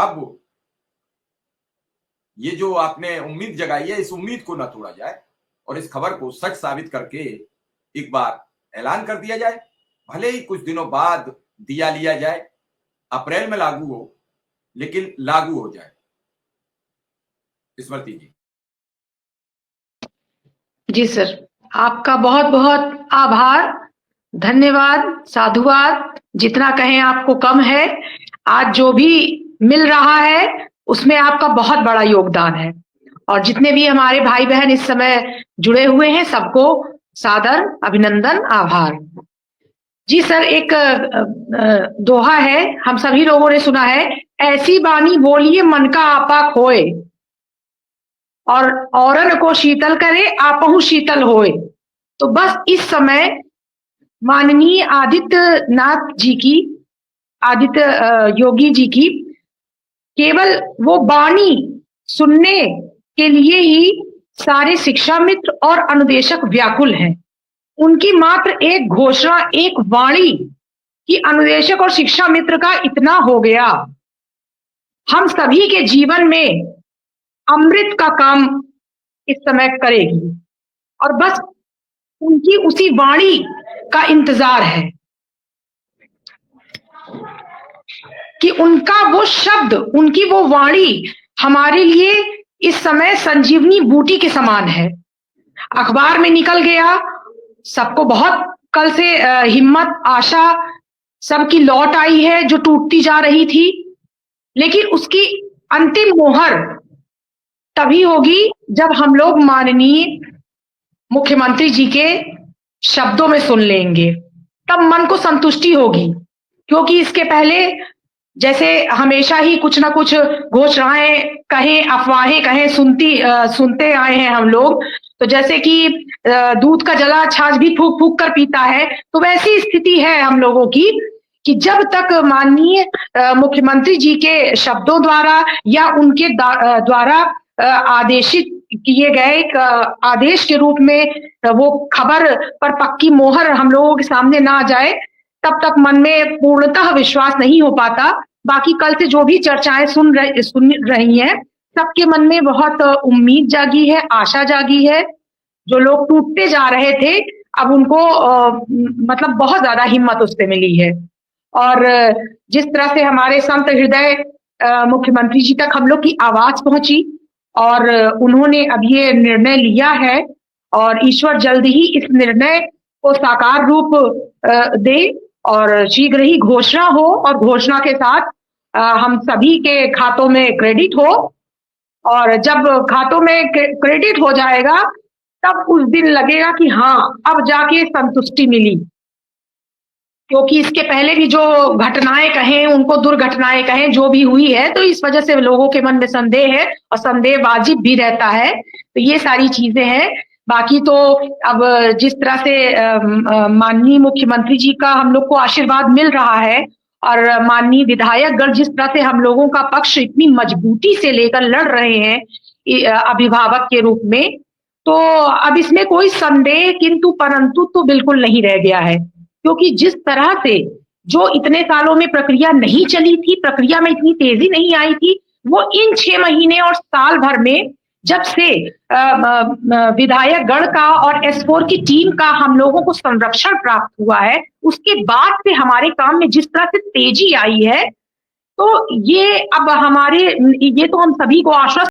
अब ये जो आपने उम्मीद जगाई है, इस उम्मीद को ना तोड़ा जाए और इस खबर को सच साबित करके एक बार ऐलान कर दिया जाए। भले ही कुछ दिनों बाद दिया लिया जाए, अप्रैल में लागू हो, लेकिन लागू हो जाए। स्मृति जी। जी सर, आपका बहुत बहुत आभार, धन्यवाद, साधुवाद, जितना कहें आपको कम है। आज जो भी मिल रहा है उसमें आपका बहुत बड़ा योगदान है और जितने भी हमारे भाई बहन इस समय जुड़े हुए हैं सबको सादर अभिनंदन, आभार। जी सर, एक दोहा है, हम सभी लोगों ने सुना है, ऐसी बानी बोलिए मन का आपा खोए और औरन को शीतल करे आपहु शीतल होए। तो बस इस समय माननीय आदित्य योगी जी की केवल वो वाणी सुनने के लिए ही सारे शिक्षा मित्र और अनुदेशक व्याकुल हैं। उनकी मात्र एक घोषणा, एक वाणी कि अनुदेशक और शिक्षा मित्र का इतना हो गया, हम सभी के जीवन में अमृत का काम इस समय करेगी और बस उनकी उसी वाणी का इंतजार है कि उनका वो शब्द, उनकी वो वाणी हमारे लिए इस समय संजीवनी बूटी के समान है। अखबार में निकल गया, सबको बहुत कल से हिम्मत, आशा सबकी लौट आई है जो टूटती जा रही थी, लेकिन उसकी अंतिम मोहर तभी होगी जब हम लोग माननीय मुख्यमंत्री जी के शब्दों में सुन लेंगे, तब मन को संतुष्टि होगी। क्योंकि इसके पहले जैसे हमेशा ही कुछ ना कुछ घोषणाएं कहें, अफवाहें कहें, सुनते आए हैं हम लोग। तो जैसे कि दूध का जला छाछ भी फूक फूक कर पीता है, तो वैसी स्थिति है हम लोगों की कि जब तक माननीय मुख्यमंत्री जी के शब्दों द्वारा या उनके द्वारा आदेशित किए गए एक आदेश के रूप में वो खबर पर पक्की मोहर हम लोगों के सामने ना आ जाए, तब तक मन में पूर्णतः विश्वास नहीं हो पाता। बाकी कल से जो भी चर्चाएं सुन रही हैं, सबके मन में बहुत उम्मीद जागी है, आशा जागी है। जो लोग टूटते जा रहे थे, अब उनको मतलब बहुत ज्यादा हिम्मत उससे मिली है। और जिस तरह से हमारे संत हृदय मुख्यमंत्री जी तक हम लोग की आवाज पहुंची और उन्होंने अब ये निर्णय लिया है और ईश्वर जल्द ही इस निर्णय को साकार रूप दे और शीघ्र ही घोषणा हो और घोषणा के साथ हम सभी के खातों में क्रेडिट हो। और जब खातों में क्रेडिट हो जाएगा, तब उस दिन लगेगा कि हाँ, अब जाके संतुष्टि मिली। क्योंकि इसके पहले भी जो घटनाएं कहें, उनको दुर्घटनाएं कहें, जो भी हुई है, तो इस वजह से लोगों के मन में संदेह है और संदेह वाजिब भी रहता है। तो ये सारी चीजें हैं। बाकी तो अब जिस तरह से माननीय मुख्यमंत्री जी का हम लोग को आशीर्वाद मिल रहा है और माननीय विधायकगण जिस तरह से हम लोगों का पक्ष इतनी मजबूती से लेकर लड़ रहे हैं अभिभावक के रूप में, तो अब इसमें कोई संदेह किंतु परंतु तो बिल्कुल नहीं रह गया है। क्योंकि जिस तरह से जो इतने सालों में प्रक्रिया नहीं चली थी, प्रक्रिया में इतनी तेजी नहीं आई थी, वो इन 6 महीने और साल भर में जब से विधायक गण का और S4 की टीम का हम लोगों को संरक्षण प्राप्त हुआ है, उसके बाद से हमारे काम में जिस तरह से तेजी आई है, तो ये अब ये तो हम सभी को आश्वस्त